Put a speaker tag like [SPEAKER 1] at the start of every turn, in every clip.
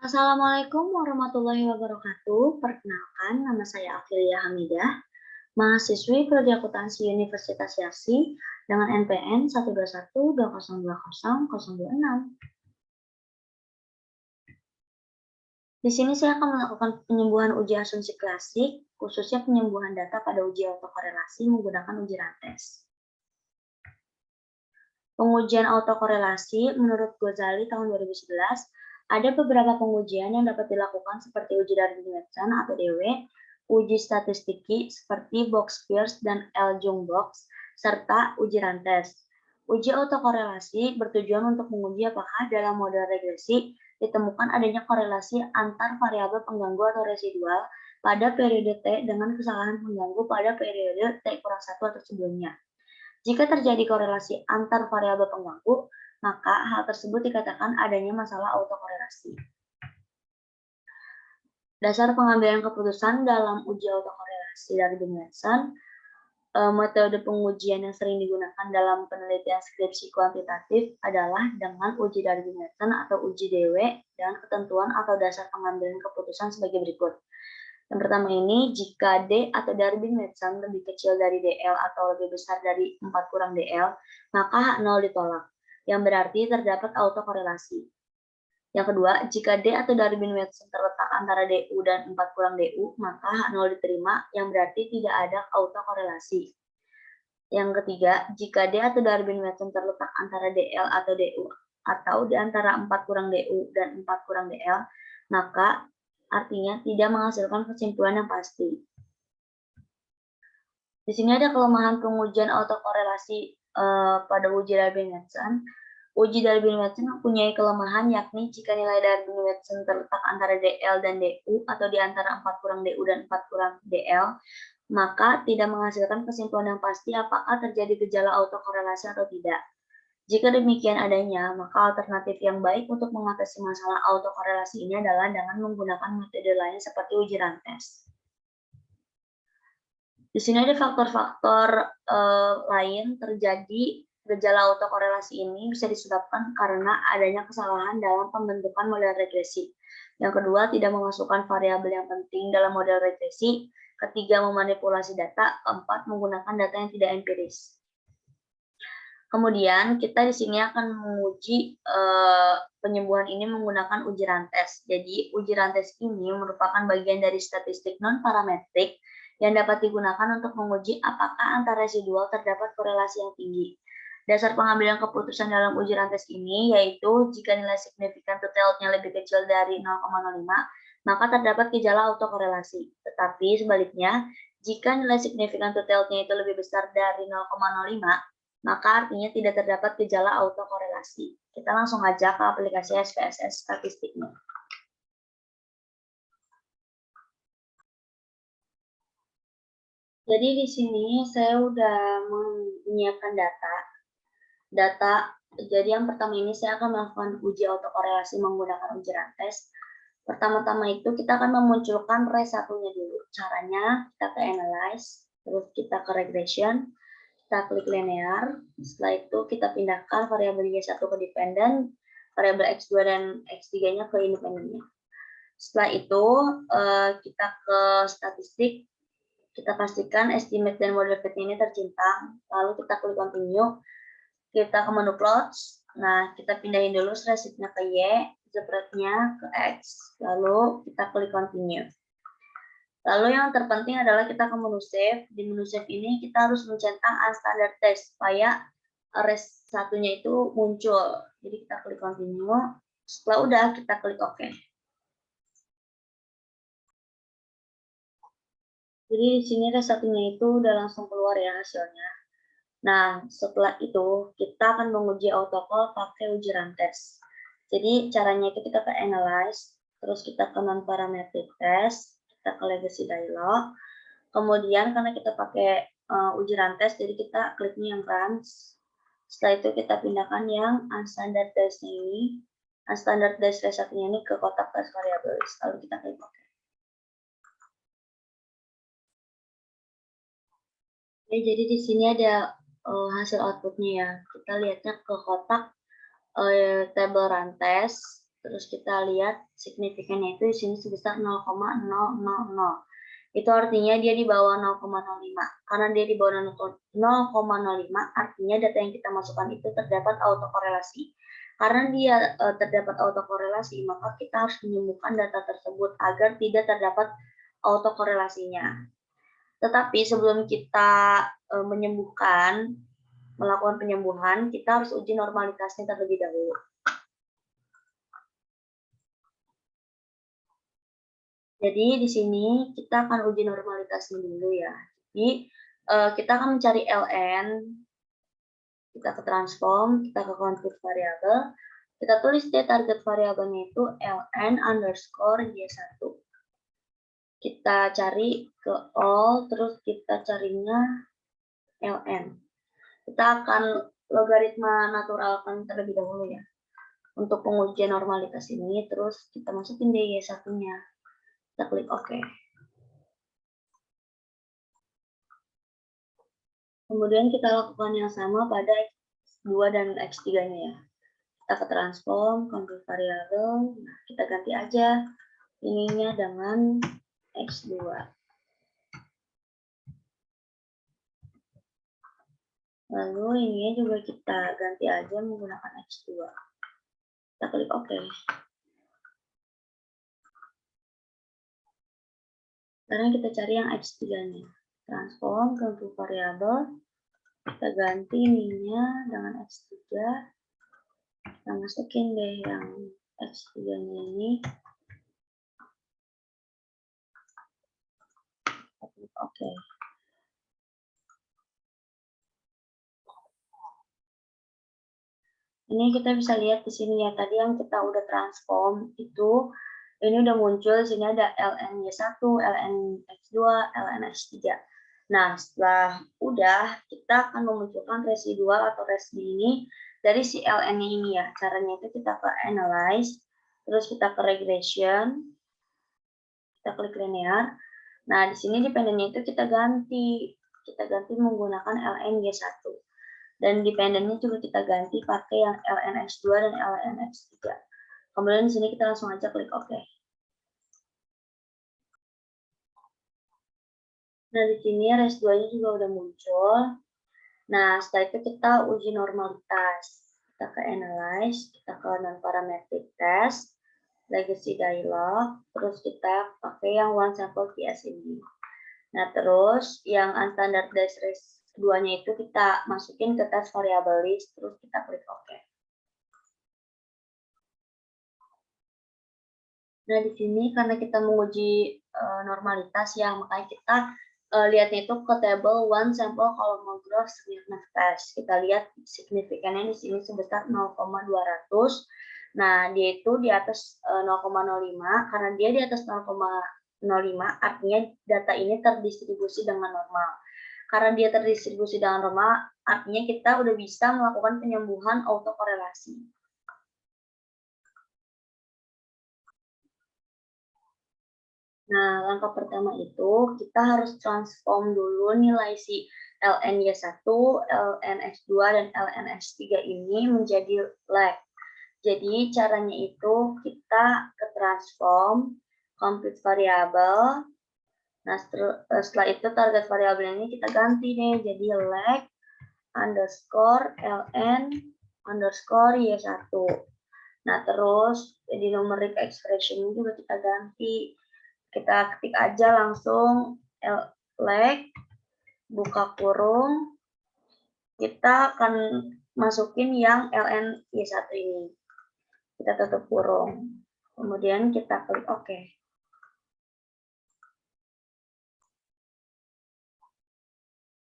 [SPEAKER 1] Assalamualaikum warahmatullahi wabarakatuh. Perkenalkan, nama saya Afilia Hamidah, mahasiswi Prodi Akuntansi Universitas Yarsi dengan NPM 12120202026. Di sini saya akan melakukan penyembuhan uji asumsi klasik, khususnya penyembuhan data pada uji autokorelasi menggunakan uji rantes. Pengujian autokorelasi menurut Ghazali tahun 2011, ada beberapa pengujian yang dapat dilakukan seperti uji Darwin-Watson atau DW, uji statistiki seperti Box-Pierce dan L-Jung-Box, serta uji rantes. Uji autokorelasi bertujuan untuk menguji apakah dalam model regresi ditemukan adanya korelasi antar variabel pengganggu atau residual pada periode T dengan kesalahan pengganggu pada periode T-1 atau sebelumnya. Jika terjadi korelasi antar variabel pengganggu, maka hal tersebut dikatakan adanya masalah autokorelasi. Dasar pengambilan keputusan dalam uji autokorelasi dari Watson, metode pengujian yang sering digunakan dalam penelitian skripsi kuantitatif adalah dengan uji Darwin-Watson atau uji DW dengan ketentuan atau dasar pengambilan keputusan sebagai berikut. Yang pertama ini, jika D atau Darwin-Watson lebih kecil dari DL atau lebih besar dari 4 kurang DL, maka H0 ditolak, yang berarti terdapat autokorelasi. Yang kedua, jika D atau Darwin-Watson terletak antara DU dan 4 kurang DU, maka H0 diterima, yang berarti tidak ada autokorelasi. Yang ketiga, jika D atau Darwin-Watson terletak antara DL atau DU, atau di antara 4 kurang DU dan 4 kurang DL, maka artinya tidak menghasilkan kesimpulan yang pasti. Di sini ada kelemahan pengujian autokorelasi pada uji Darwin-Watson. Uji Darwin-Watson mempunyai kelemahan yakni jika nilai Darwin-Watson terletak antara DL dan DU atau di antara 4 kurang DU dan 4 kurang DL, maka tidak menghasilkan kesimpulan yang pasti apakah terjadi gejala autokorelasi atau tidak. Jika demikian adanya, maka alternatif yang baik untuk mengatasi masalah autokorelasi ini adalah dengan menggunakan metode lain seperti uji rantes. Di sini ada faktor-faktor lain terjadi gejala autokorelasi ini bisa disebabkan karena adanya kesalahan dalam pembentukan model regresi. Yang kedua, tidak memasukkan variabel yang penting dalam model regresi. Ketiga, memanipulasi data. Keempat, menggunakan data yang tidak empiris. Kemudian kita di sini akan menguji penyembuhan ini menggunakan uji rantes. Jadi uji rantes ini merupakan bagian dari statistik non-parametrik yang dapat digunakan untuk menguji apakah antar residual terdapat korelasi yang tinggi. Dasar pengambilan keputusan dalam uji rantes ini yaitu jika nilai signifikan threshold-nya lebih kecil dari 0,05, maka terdapat gejala autokorelasi. Tetapi sebaliknya, jika nilai signifikan threshold-nya itu lebih besar dari 0,05, maka artinya tidak terdapat gejala autokorelasi. Kita langsung aja ke aplikasi SPSS statistiknya. Jadi di sini saya udah menyiapkan data. Jadi yang pertama ini saya akan melakukan uji autokorelasi menggunakan uji rantes. Pertama-tama itu kita akan memunculkan res-1-nya dulu. Caranya kita ke analyze, terus kita ke regression, kita klik linear, setelah itu kita pindahkan variabel Y1 ke dependent, variabel X2 dan X3-nya ke independennya. Setelah itu kita ke statistik, kita pastikan estimate dan model fit-nya ini tercintang, lalu kita klik continue, kita ke menu plots, nah kita pindahin dulu spreadsheet-nya ke Y, spread-nya ke X, lalu kita klik continue. Lalu yang terpenting adalah kita ke menu save. Di menu save ini kita harus mencentang unstandard test supaya res satunya itu muncul. Jadi kita klik continue. Setelah udah kita klik OK. Jadi di sini res satunya itu udah langsung keluar ya hasilnya. Nah, setelah itu kita akan menguji autocall pakai uji rantes. Jadi caranya itu kita ke analyze, terus kita ke non-parametric test, kita ke legacy dialog. Kemudian karena kita pakai uji rantes, jadi kita kliknya yang runs. Setelah itu kita pindahkan yang unstandard test ini, unstandard test result-nya ini ke kotak test variable. Lalu kita klik OK. Oke, jadi di sini ada hasil outputnya ya. Kita lihatnya ke kotak table rantes, Terus kita lihat signifikannya itu di sini sebesar 0,000. Itu artinya dia di bawah 0,05. Karena dia di bawah 0,05, artinya data yang kita masukkan itu terdapat autokorelasi. Karena dia terdapat autokorelasi, maka kita harus menyembuhkan data tersebut agar tidak terdapat autokorelasinya. Tetapi sebelum kita melakukan penyembuhan, kita harus uji normalitasnya terlebih dahulu. Jadi di sini kita akan uji normalitasnya dulu ya. Jadi kita akan mencari ln, kita ke transform, kita ke convert variabel, kita tulis deh target variabelnya itu ln underscore y1. Kita cari ke all, terus kita carinya ln. Kita akan logaritma naturalkan terlebih dahulu ya. Untuk pengujian normalitas ini, terus kita masukin deh y1-nya. Kita klik OK. Kemudian kita lakukan yang sama pada X2 dan X3-nya ya. Kita ke transform, convert variabel, nah kita ganti aja ininya dengan X2. Lalu ininya juga kita ganti aja menggunakan X2. Kita klik OK. Sekarang kita cari yang X3-nya. Transform, convert variabel, kita ganti ininya dengan X3. Kita masukin deh yang X3-nya ini. Oke. Ini kita bisa lihat di sini ya, tadi yang kita udah transform itu, ini udah muncul, di sini ada ln-y1, ln-x2, ln-x3. Nah, setelah udah, kita akan memunculkan residual atau resdi ini dari si ln-nya ini ya. Caranya itu kita ke analyze, terus kita ke regression, kita klik linear. Nah, di sini dependennya itu kita ganti menggunakan ln-y1. Dan dependennya juga kita ganti pakai yang ln-x2 dan ln-x3. Kemudian di sini kita langsung aja klik OK. Nah, di sini res2-nya juga udah muncul. Nah, setelah itu kita uji normalitas. Kita ke analyze, kita ke non-parametric test, legacy dialog, terus kita pakai yang one sample TS ini. Nah, terus yang unstandardized res2-nya itu kita masukin ke test variable list, terus kita klik OK. Nah, di sini karena kita menguji normalitas ya, makanya kita lihatnya itu ke table one sample column graph significance test. Kita lihat signifikannya di sini sebesar 0,200. Nah, dia itu di atas 0,05. Karena dia di atas 0,05, artinya data ini terdistribusi dengan normal. Karena dia terdistribusi dengan normal, artinya kita udah bisa melakukan penyembuhan autokorelasi. Nah, langkah pertama itu kita harus transform dulu nilai si ln-y1, ln-x2, dan ln-x3 ini menjadi lag. Jadi caranya itu kita ke transform, complete variable. Nah, setelah itu target variabel ini kita ganti deh jadi lag underscore ln underscore y1. Nah, terus jadi numeric expression juga kita ganti. Kita ketik aja langsung leg, buka kurung, kita akan masukin yang ln-y1 ini. Kita tutup kurung. Kemudian kita klik OK.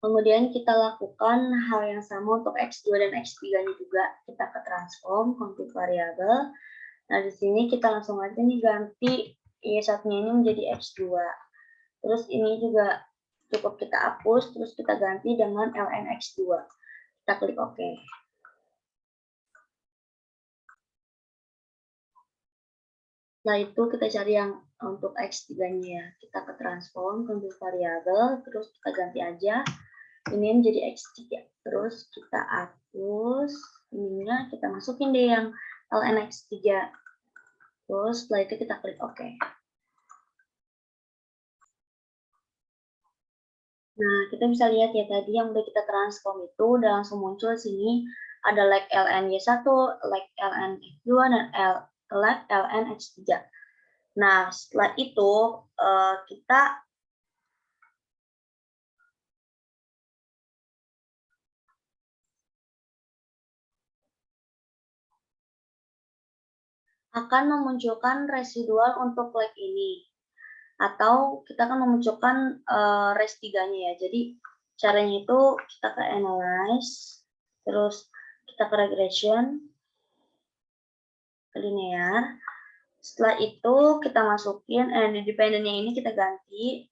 [SPEAKER 1] Kemudian kita lakukan hal yang sama untuk X2 dan X3-nya juga. Kita ke transform, compute variable. Nah, di sini kita langsung aja nih ganti Y1-nya ini menjadi X2. Terus ini juga cukup kita hapus, terus kita ganti dengan ln-x2. Kita klik OK. Setelah itu kita cari yang untuk X3-nya ya. Kita ke transform, convert variabel, terus kita ganti aja. Ini menjadi X3. Terus kita hapus ininya, kita masukin deh yang ln-x3. Terus setelah itu kita klik OK. Nah, kita bisa lihat ya tadi yang udah kita transform itu udah langsung muncul sini ada leg LNY1, leg LNX2, dan leg LNX3. Nah, setelah itu kita akan memunculkan residual untuk leg ini. Atau kita akan memunculkan res 3-nya ya. Jadi caranya itu kita ke analyze, terus kita ke regression, ke linear. Setelah itu kita masukin independennya ini kita ganti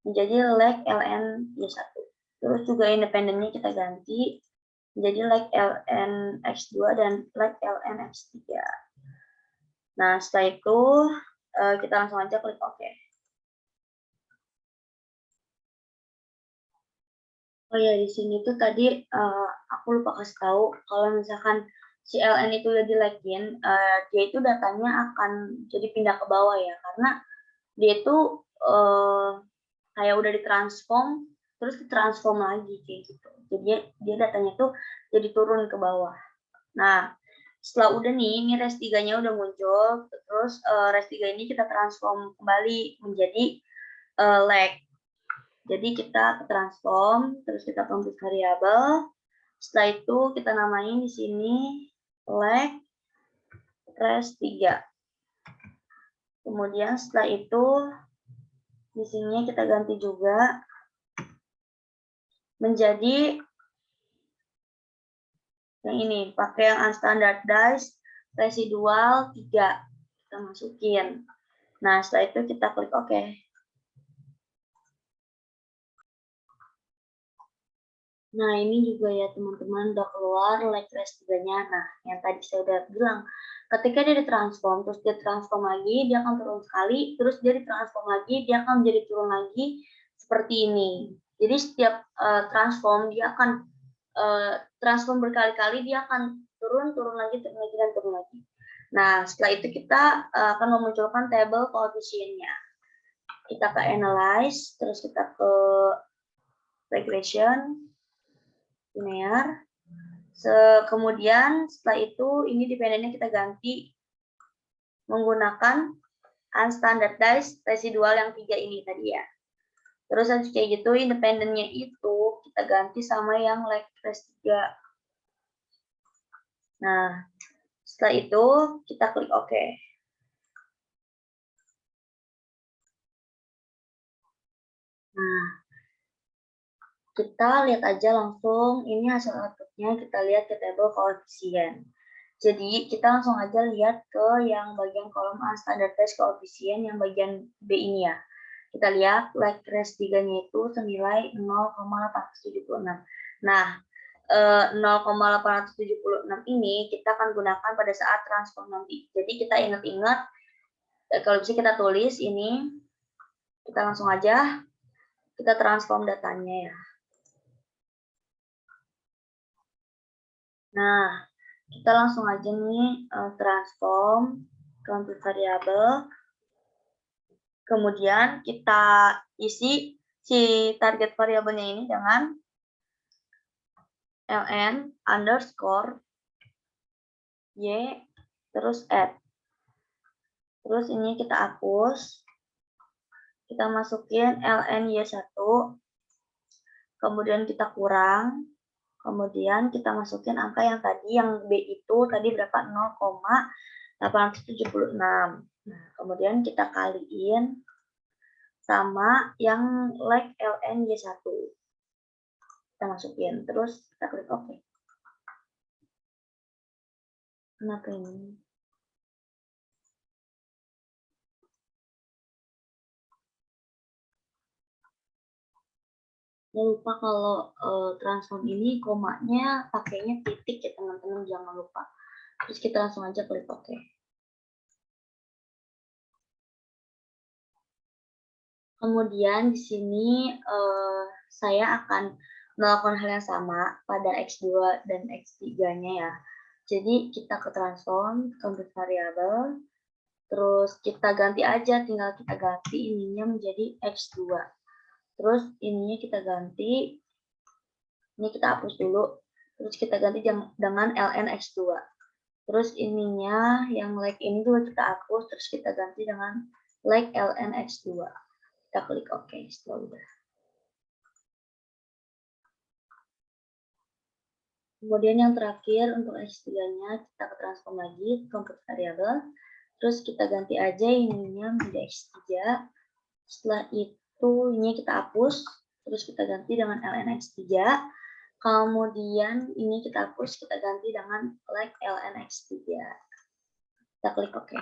[SPEAKER 1] menjadi leg LN-Y1. Terus juga independennya kita ganti menjadi leg LNX2 dan leg LNX3. Nah, setelah itu kita langsung aja klik OK. Oh ya, di sini tuh tadi aku lupa kasih tahu kalau misalkan si LN itu udah di-like-in, dia itu datanya akan jadi pindah ke bawah ya, karena dia itu kayak udah ditransform, terus ditransform lagi kayak gitu. Jadi dia datanya tuh jadi turun ke bawah. Nah, setelah udah nih, ini res 3-nya udah muncul, terus res 3 ini kita transform kembali menjadi leg. Jadi kita transform, terus kita komplit variabel. Setelah itu kita namain di sini leg res 3. Kemudian setelah itu di sini kita ganti juga menjadi yang ini, pakai yang unstandardized residual 3. Kita masukin. Nah, setelah itu kita klik OK. Nah, ini juga ya teman-teman udah keluar leg res 3-nya. Nah, yang tadi saya udah bilang, ketika dia ditransform, terus dia transform lagi, dia akan turun sekali, terus dia ditransform lagi, dia akan menjadi turun lagi seperti ini. Jadi setiap transform, dia akan transform berkali-kali, dia akan turun, turun lagi, turun lagi, dan turun lagi. Nah, setelah itu kita akan memunculkan table coefficient-nya. Kita ke analyze, terus kita ke regression, linear. Kemudian setelah itu ini dependennya kita ganti menggunakan unstandardized residual yang 3 ini tadi ya. Terus habis kayak gitu independennya itu kita ganti sama yang leg res 3. Nah, setelah itu kita klik OK. Nah, kita lihat aja langsung ini hasil outputnya, kita lihat ke table coefficient. Jadi kita langsung aja lihat ke yang bagian kolom unstandardized coefficient yang bagian B ini ya. Kita lihat leg res 3-nya itu senilai 0,876. Nah, 0,876 ini kita akan gunakan pada saat transform nanti. Jadi kita ingat-ingat, kalau bisa kita tulis ini, kita langsung aja kita transform datanya ya. Nah, kita langsung aja nih transform ke variabel. Kemudian kita isi si target variabelnya ini dengan ln underscore y terus add. Terus ini kita hapus. Kita masukin ln y1. Kemudian kita kurang. Kemudian kita masukin angka yang tadi, yang B itu tadi berapa? 0,876. Nah, kemudian kita kaliin sama yang leg ln y1. Kita masukin, terus kita klik OK. Kenapa ini? Jangan lupa kalau transform ini komanya pakainya titik ya teman-teman, jangan lupa. Terus kita langsung aja klik OK. Kemudian di sini saya akan melakukan hal yang sama pada X2 dan X3-nya ya. Jadi kita ke transform, convert variable, Terus kita ganti aja, tinggal kita ganti ininya menjadi X2. Terus ininya kita ganti, ini kita hapus dulu. Terus kita ganti dengan ln X2. Terus ininya, yang like ini juga kita hapus, terus kita ganti dengan like ln X2. Kita klik OK setelah udah. Kemudian yang terakhir untuk X3-nya kita ke transform lagi, compute variable. Terus kita ganti aja ininya menjadi X3. Setelah itu ini kita hapus, terus kita ganti dengan ln X3. Kemudian ini kita hapus, kita ganti dengan like ln X3. Kita klik OK.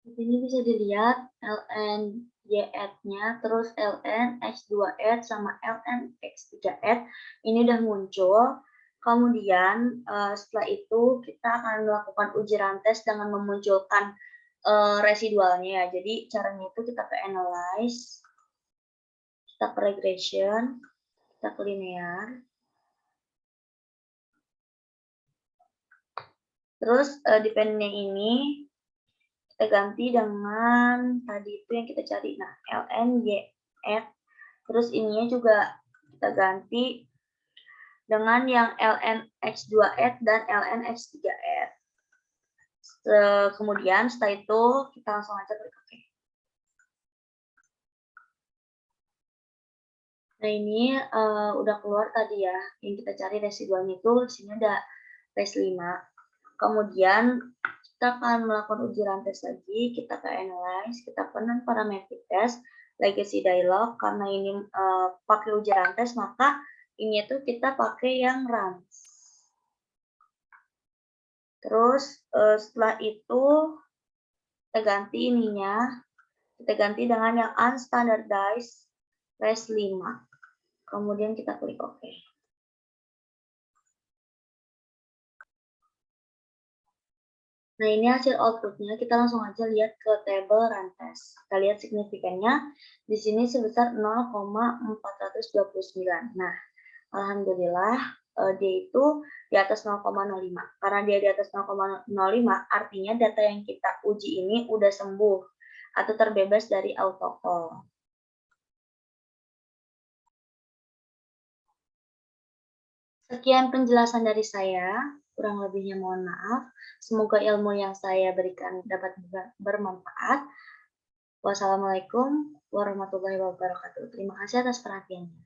[SPEAKER 1] Di sini bisa dilihat ln y-nya, terus ln x2-add sama ln x3-add ini udah muncul. Kemudian setelah itu kita akan melakukan uji rantes dengan memunculkan residualnya ya. Jadi caranya itu kita ke analyze, kita ke regression, kita ke linear. Terus dependent ini kita ganti dengan tadi itu yang kita cari. Nah, ln y-add. Terus ininya juga kita ganti dengan yang ln x2-add dan ln x3-add. Kemudian setelah itu kita langsung aja klik OK. Nah, ini udah keluar tadi ya, yang kita cari residualnya itu di sini ada res 5. Kemudian kita akan melakukan uji rantes lagi, kita ke analyze, kita ke non parametric test, legacy dialog. Karena ini pakai uji rantes, maka ini tuh kita pakai yang runs. Terus setelah itu kita ganti ininya, kita ganti dengan yang unstandardized res 5. Kemudian kita klik OK. Nah, ini hasil outputnya. Kita langsung aja lihat ke tabel rantes. Kita lihat signifikannya di sini sebesar 0,429. Nah, alhamdulillah dia itu di atas 0,05. Karena dia di atas 0,05, artinya data yang kita uji ini udah sembuh atau terbebas dari autocall. Sekian penjelasan dari saya, kurang lebihnya mohon maaf. Semoga ilmu yang saya berikan dapat bermanfaat. Wassalamualaikum warahmatullahi wabarakatuh. Terima kasih atas perhatiannya.